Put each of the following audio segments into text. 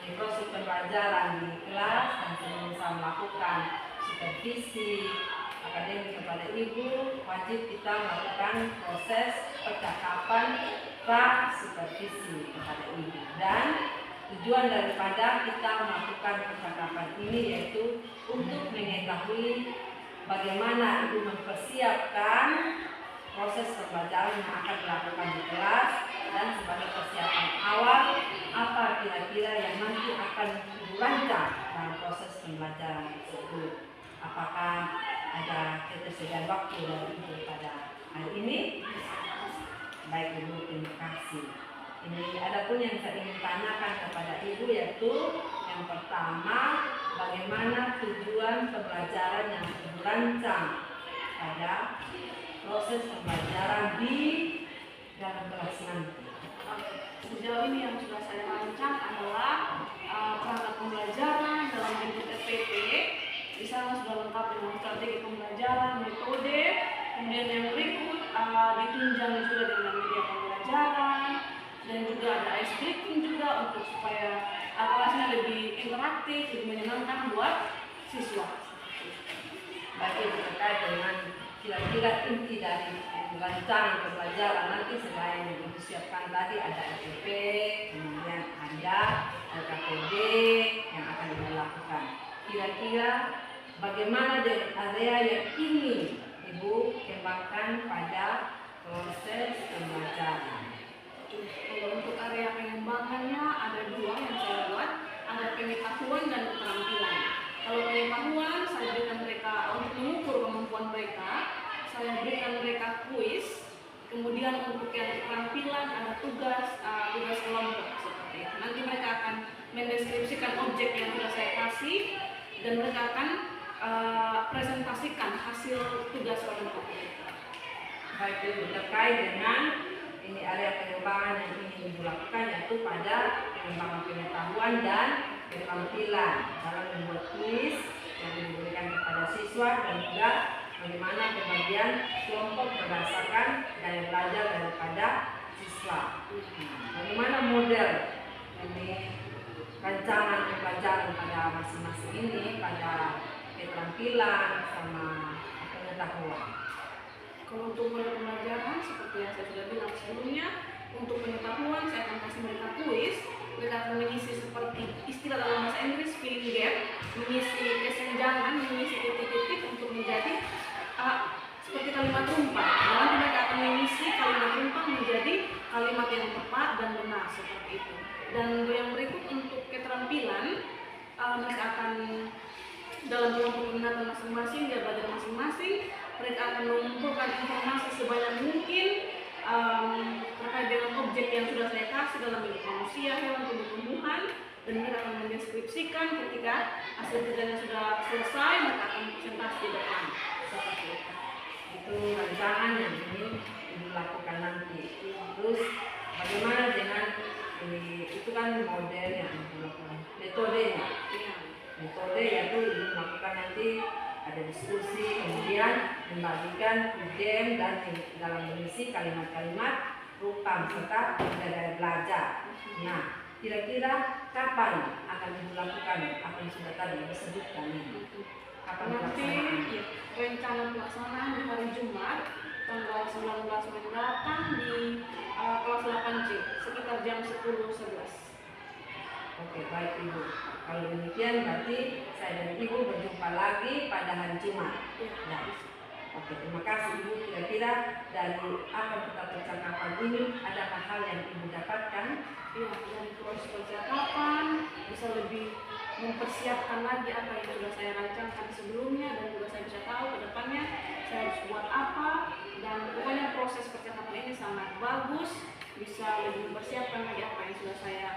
Ini proses pembelajaran di kelas dan sebelum saya melakukan supervisi akademik kepada ibu, wajib kita melakukan proses percakapan pra-supervisi kepada ibu. Dan tujuan daripada kita melakukan percakapan ini yaitu untuk mengetahui bagaimana ibu mempersiapkan proses pembelajaran yang akan dilakukan di kelas dan sebagai persiapan awal apa kira-kira yang nanti akan dirancang dalam proses pembelajaran tersebut. Apakah ada ketersediaan waktu dari ibu pada hari ini? Baik ibu, terima kasih. Ini ada pun yang saya ingin tanyakan kepada ibu yaitu yang pertama, bagaimana tujuan pembelajaran yang dirancang pada proses pembelajaran di dalam kelas nanti. Sejauh ini yang sudah saya rancang adalah perangkat pembelajaran dalam bentuk SPP. Di sana sudah lengkap dengan strategi pembelajaran, metode, kemudian yang berikut ditunjang sudah dengan media pembelajaran, dan juga ada ice breaking juga untuk supaya kelasnya lebih interaktif, lebih menyenangkan buat siswa. Baik, terkait dengan kira-kira inti dari rancangan pembelajaran nanti selain yang disiapkan tadi ada SPP, kemudian ada LKPD yang akan dilakukan. Kira-kira bagaimana dengan area yang ingin ibu kembangkan pada proses pembelajaran? Kalau untuk area pengembangannya ada dua yang saya buat, ada pengetahuan dan keterampilan. Kalau pengetahuan saya berikan mereka untuk mengukur kemampuan mereka, saya berikan mereka kuis. Kemudian untuk yang keterampilan ada tugas kelompok seperti itu. Nanti mereka akan mendeskripsikan objek yang sudah saya kasih dan mereka akan presentasikan hasil tugas kelompok. Baik ibu, terkait dengan ini area pengembangan yang ingin dilakukan yaitu pada pengembangan pengetahuan dan keterampilan dalam membuat kuis yang diberikan kepada siswa dan juga bagaimana pembagian kelompok berdasarkan gaya belajar daripada siswa. Bagaimana model ini rancangan pembelajaran pada masing-masing ini pada keterampilan sama pengetahuan. Kalau untuk model pembelajaran seperti yang saya sudah bilang sebelumnya, untuk pengetahuan saya akan kasih mereka kuis. Mereka akan mengisi seperti istilah dalam bahasa Inggris filling gap, mengisi kesenjangan, mengisi titik-titik untuk menjadi seperti kalimat rumpah. Nanti mereka akan mengisi kalimat rumpah menjadi kalimat yang tepat dan benar seperti itu. Dan yang berikut untuk keterampilan, mereka akan dalam kelompok peminatan masing-masing, dia belajar masing-masing. Mereka akan mengumpulkan informasi sebanyak mungkin terkait dengan objek yang sudah saya kasih dalam bentuk manusia, hewan, tumbuh-tumbuhan, dan mereka akan mendeskripsikan ketika hasil kerjanya sudah selesai, mereka akan presentasi di depan. Seperti itu. Itu rancangan yang ingin dilakukan nanti. Terus bagaimana dengan ini, itu kan model yang dilakukan, metodenya. Metode yaitu dilakukan nanti ada diskusi, kemudian membagikan game dan dalam mengisi kalimat-kalimat rukam serta gaya belajar. Nah, kira-kira kapan akan dilakukan apa yang sudah tadi disebutkan ini? Kapan Nanti rencana pelaksanaan di hari Jumat tanggal 19 mendatang di kelas 8C sekitar jam 10-11. Oke, baik ibu. Kalau demikian berarti saya dan ibu berjumpa lagi pada hari Jumat. Ya. Oke, terima kasih ibu. Kira-kira dari apa kita percakapan ini ada hal yang ibu dapatkan? Ya, dari proses percakapan bisa lebih mempersiapkan lagi apa yang sudah saya rancangkan sebelumnya dan juga saya bisa tahu ke depannya saya harus buat apa, dan pokoknya proses percakapan ini sangat bagus, bisa lebih mempersiapkan lagi apa yang sudah saya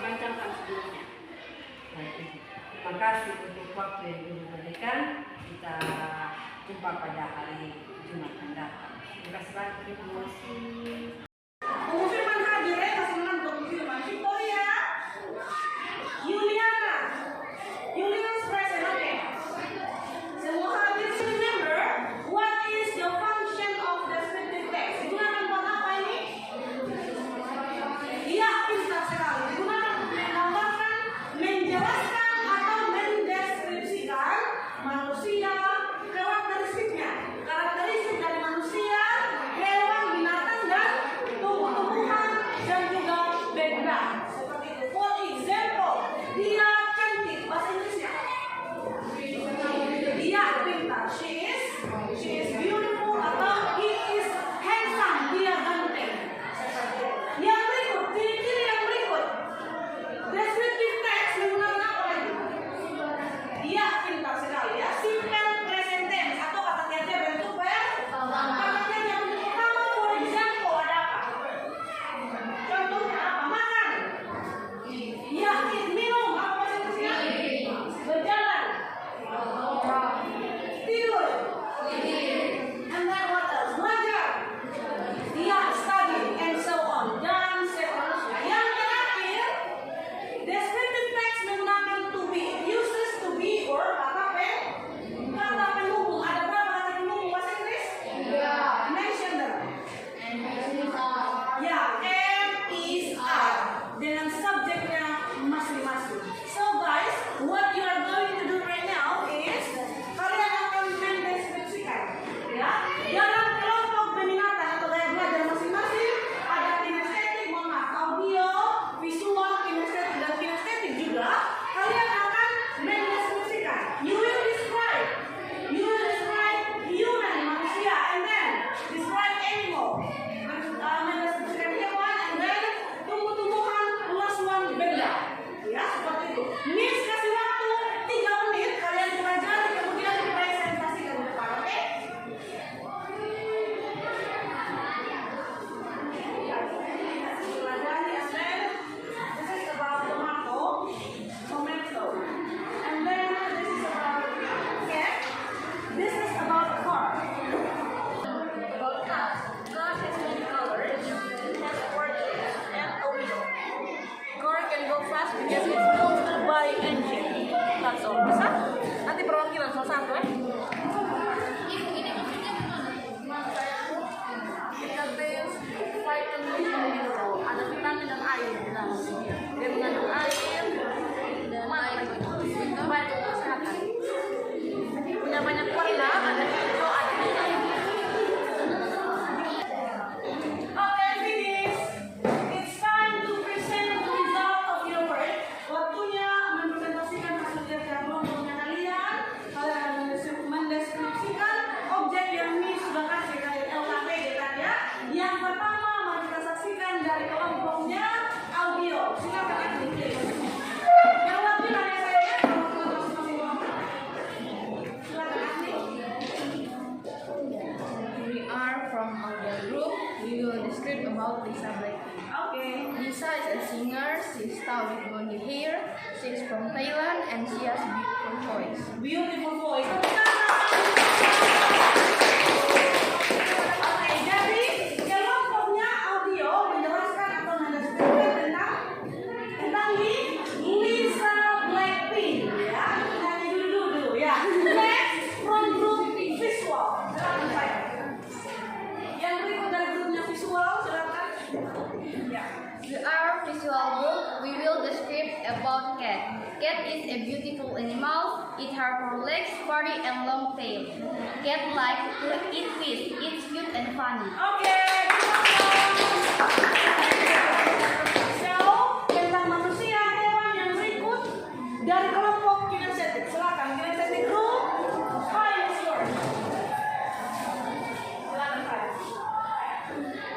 rancangkan sebelumnya. Baik, terima kasih untuk waktu yang ibu berikan. Kita jumpa pada hari Jumat mendatang. Terima kasih banyak. Terima kasih. That's all. Bisa? Nanti perwakilan salah satu ya. Ada vitamin dan air di dalamnya. Dia mengandung air dan air itu baik untuk kesehatan. Punya banyak warna, ada hijau, ada hitam. Okay, finish. It's time to present the result of your work. Waktunya mempresentasikan hasil kerja kelompoknya kalian. Kalian akan mendeskripsikan objek yang Miss sudah kasih dari LKPD tadi ya. Yang pertama, mari kita saksikan dari kelompoknya audio. Silakan Agni. Jawab nanya saya ya. Silakan Agni. We are from our group. We will describe about Lisa Blackpink. Okay. Lisa is a singer. She's tall with blonde hair. She's from Thailand and she has beautiful voice. Beautiful voice. Oke, jadi kelompoknya audio menjelaskan atau mendeskripsikan tentang Lisa Blackpink ya. Nyanyi dulu ya. Next from group visual. Silakan saya. Yang berikut dari grupnya visual silakan. Ya. The our visual group, we will describe about cat. Cat is a beautiful animal. It has 4 legs, furry and long tail. Cat likes to eat fish. It's cute and funny. Oke, so tentang manusia hewan yang berikut dari kelompok kinestetik. Silakan kinestetik group. Hi, it's yours. Silakan Pak.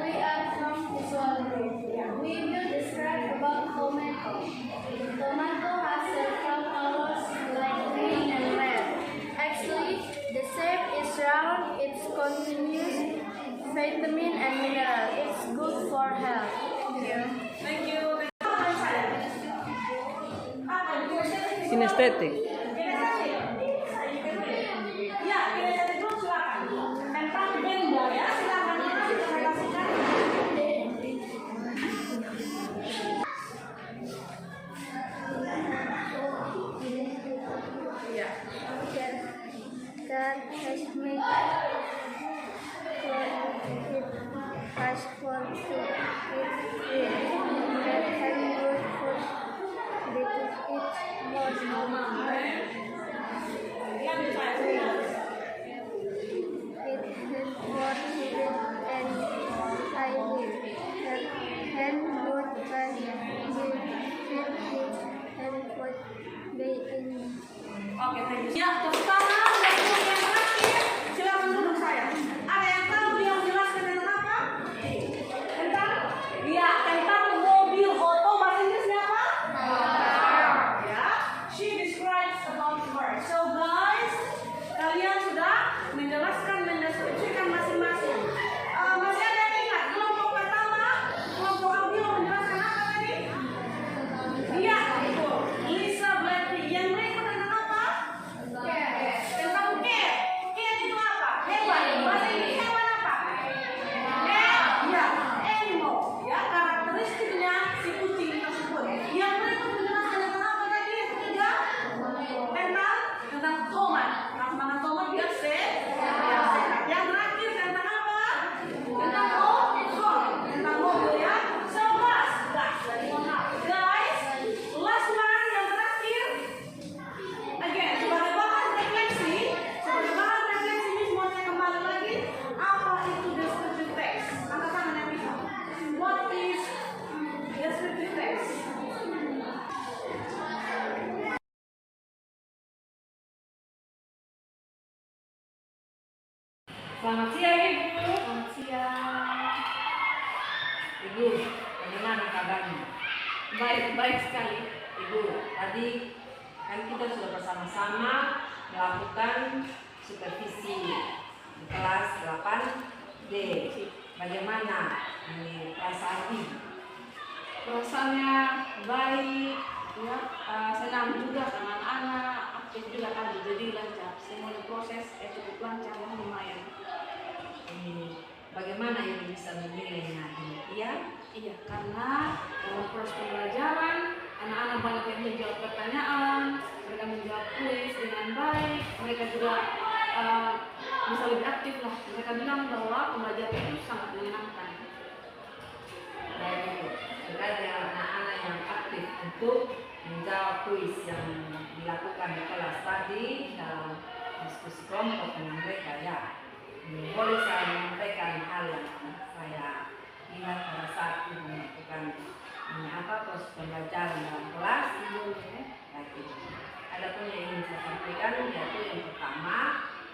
We are from visual group. We will describe about tomato. Tomato has several colors like green and red. Actually, the shape is round. It contains vitamin and mineral. It's good for health. Thank you. Kinestetik. Ya, kinestetik group silakan. Tentang benda ya, silakan dipresentasikan. Ya. Cat has made has for to eat it. Cat has good food because it's more Ya, bisa. It has more hidden and I live. Cat hand good when you feed it and put they in. Oke, thank you. Ya, sekarang dari grup yang terakhir, silakan duduk saya. Ada yang tahu dia menjelaskan tentang apa? Tentang mobil auto, bahasa Inggrisnya apa? Ya, she describes about car. So guys, kalian sudah menjelaskan, mendeskripsikan masing-masing. Masih ada yang ingat kelompok pertama, kelompok audio menjelaskan apa tadi? Iya, itu Lisa Blackpink. Yang berikut tentang apa? Tentang cat. Cat itu apa? Hewan. Bahasa Inggris hewan apa? Ya, animal. Ya, karakteristiknya si kucing tersebut. Yang berikut menjelaskan tentang apa tadi? Yang ketiga, tentang tomat. Nah, makan tomat biar sehat. Yang terakhir tentang apa? Tentang mobil ya. So guys, last one yang terakhir. Again, sebagai bahan refleksi ini semuanya kembali lagi. Apa itu descriptive text? Angkat tangan yang bisa. What is descriptive text? Selamat siang Ibu. Selamat siang. Ibu, bagaimana kabarnya? Baik sekali. Ibu, tadi kan kita sudah bersama-sama melakukan supervisi di kelas 8D. Bagaimana ini perasaan Ibu? Perasaannya baik, ya, senang juga karena anak-anak aktif juga tadi, jadi lancar. Semuanya proses cukup lancar, lumayan. Bagaimana Ibu bisa menilainya demikian? Iya, karena dalam proses pembelajaran anak-anak banyak yang menjawab pertanyaan, mereka mereka menjawab kuis dengan baik, mereka juga bisa lebih aktif lah. Mereka bilang bahwa pembelajaran itu sangat menyenangkan. Baik Ibu, terkait dengan anak-anak yang aktif untuk menjawab kuis yang dilakukan di kelas tadi dalam diskusi kelompok dengan mereka ya. Boleh saya menyampaikan hal yang saya lihat pada saat Ibu melakukan proses pembelajaran dalam kelas. Baik Ibu. Ada pun yang ingin saya sampaikan yaitu yang pertama,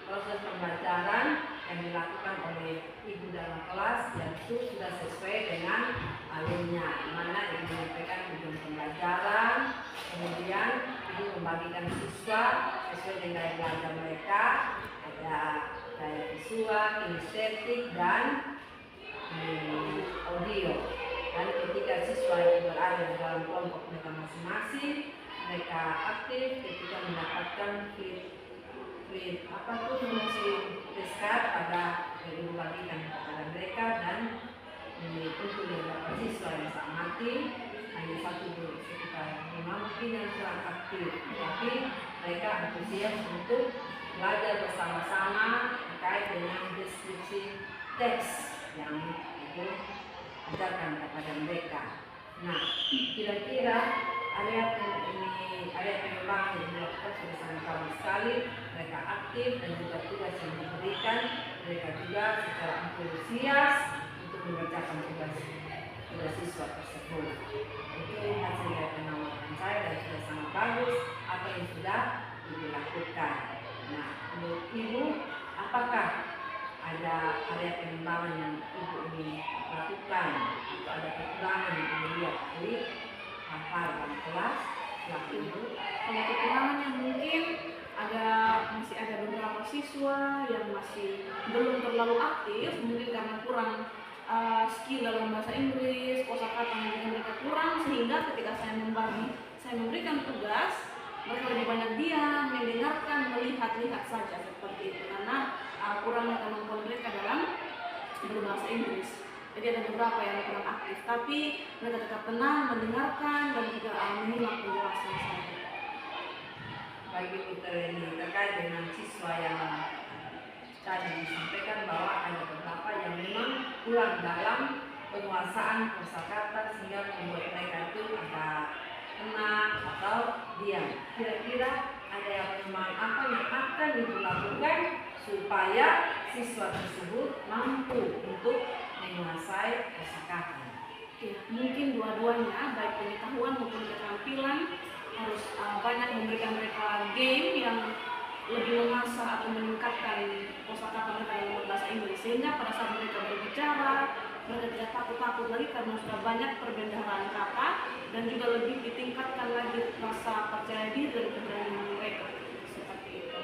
proses pembelajaran yang dilakukan oleh Ibu dalam kelas yaitu sudah sesuai dengan alurnya, di mana Ibu menyampaikan tujuan pembelajaran, kemudian Ibu membagikan siswa sesuai dengan gaya belajar mereka, ada gaya visual, kinestetik, dan audio. Dan ketika siswa itu berada dalam kelompok mereka masing-masing, mereka aktif ketika mendapatkan fungsi deskripsi pada yang dibagikan kepada mereka, dan untuk beberapa siswa yang sangat mati hanya satu guru sekitar 5 mungkin yang kurang aktif, tapi mereka antusias untuk belajar bersama-sama terkait dengan deskripsi teks yang itu ajarkan kepada mereka. Nah, kira-kira area pengembangan yang dilakukan sudah sangat bagus sekali. Mereka aktif dan juga tugas yang diberikan, mereka juga secara antusias untuk mengerjakan tugas siswa tersebut. Itu hasil dari pengamatan saya dan sudah sangat bagus apa yang sudah dilakukan. Nah, menurut Ibu, apakah ada area pengembangan yang Ibu ingin lakukan atau ada kekurangan yang Ibu lihat dari hal-hal dalam kelas? Ibu, Kalau kekurangan yang mungkin masih ada beberapa siswa yang masih belum terlalu aktif, mungkin karena kurang skill dalam bahasa Inggris, kosakata yang mereka kurang, sehingga ketika saya memberikan tugas, mereka lebih banyak diam, mendengarkan, melihat-lihat saja seperti itu, karena kurangnya kemampuan mereka dalam berbahasa Inggris. Jadi ada beberapa yang kurang aktif, tapi mereka tetap tenang, mendengarkan, dan juga menyimak penjelasan saya. Bagi Ibu ini terkait dengan siswa yang tadi disampaikan bahwa ada beberapa yang memang kurang dalam penguasaan kosakata sehingga membuat mereka itu agak tenang atau diam. Kira-kira ada yang memang apa yang akan Ibu lakukan supaya siswa tersebut mampu untuk menguasai kosakata? Ya, mungkin dua-duanya, baik pengetahuan maupun keterampilan, harus banyak memberikan mereka game yang lebih mengasah atau meningkatkan kosakata mereka dalam bahasa Inggris, sehingga pada saat mereka berbicara, mereka tidak takut-takut lagi karena sudah banyak perbedaan kata, dan juga lebih ditingkatkan lagi rasa percaya diri dan keberanian mereka. Seperti itu.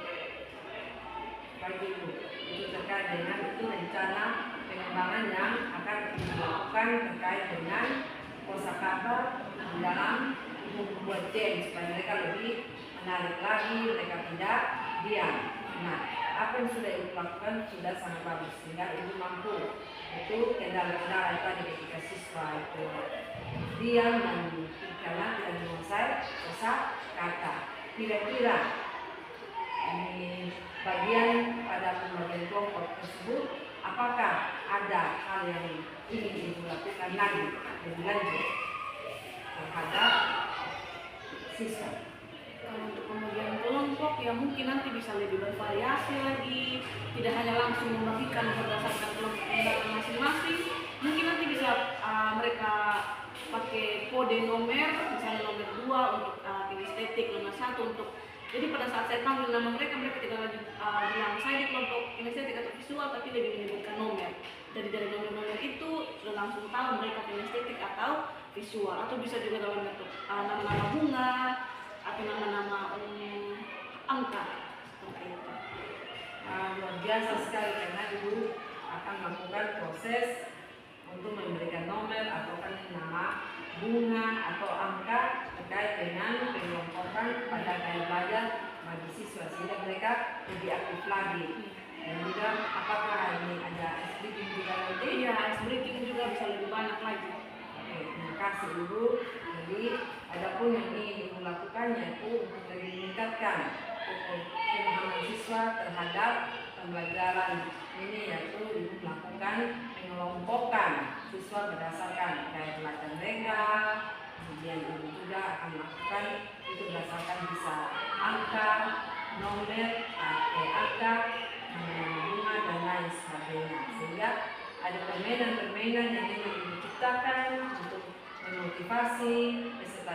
Baik Ibu, itu terkait dengan itu rencana pengembangan yang akan dilakukan terkait dengan kosakata di dalam membuat game supaya mereka lebih menarik lagi, mereka tidak diam. Nah, apa yang sudah Ibu lakukan sudah sangat bagus sehingga Ibu mampu itu kendala-kendala tadi ketika siswa itu diam dan karena tidak menguasai kosakata. Kira-kira ini bagian pada pembagian kelompok tersebut, apakah ada hal yang ingin Ibu lakukan lagi lebih lanjut terhadap siswa? Kalau untuk pembagian kelompok ya mungkin nanti bisa lebih bervariasi lagi, tidak hanya langsung membagikan berdasarkan kelompok pembelajaran masing-masing. Mungkin nanti bisa mereka pakai kode nomor, misalnya nomor 2 untuk kinestetik, nomor 1 untuk, jadi pada saat saya panggil nama mereka, mereka tidak lagi bilang saya di kelompok kinestetik atau visual, tapi lebih menyebutkan nomor. Jadi dari nomor-nomor itu sudah langsung tahu mereka kinestetik atau visual, atau bisa juga dalam bentuk nama-nama bunga atau nama-nama angka seperti itu. Luar biasa sekali karena Ibu akan melakukan proses untuk memberikan nomor atau nama bunga atau angka terkait dengan pengelompokan pada gaya belajar bagi siswa sehingga mereka lebih aktif lagi. Dan juga apakah ini ada ice breaking juga nanti? Iya, ice breaking juga bisa lebih banyak lagi. Terima kasih Ibu. Jadi adapun yang ingin Ibu lakukannya itu untuk lebih meningkatkan pemahaman siswa terhadap pembelajaran ini, yaitu Ibu melakukan mengelompokkan siswa berdasarkan gaya belajar mereka. Kemudian Ibu juga akan melakukan itu berdasarkan bisa angka, nomor, angka, bunga dan lain sebagainya. Sehingga ada permainan-permainan yang ingin Ibu ciptakan untuk memotivasi peserta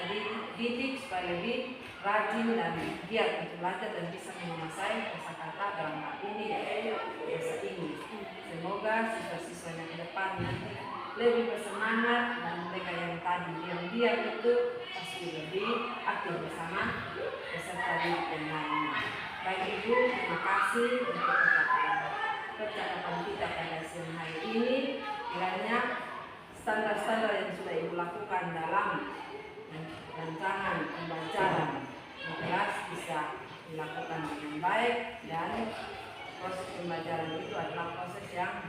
didik supaya lebih rajin dan giat untuk belajar dan bisa menguasai kosakata dalam hal ini yaitu bahasa Inggris. Semoga siswa-siswanya ke depan nanti lebih bersemangat dan mereka yang tadi diam-diam itu pasti lebih aktif bersama peserta didik yang lainnya. Baik Ibu, terima kasih untuk percakapan kita pada siang hari ini. Kiranya standar-standar yang sudah Ibu lakukan dalam rancangan pembelajaran di kelas bisa dilakukan dengan baik, dan proses pembelajaran itu adalah proses yang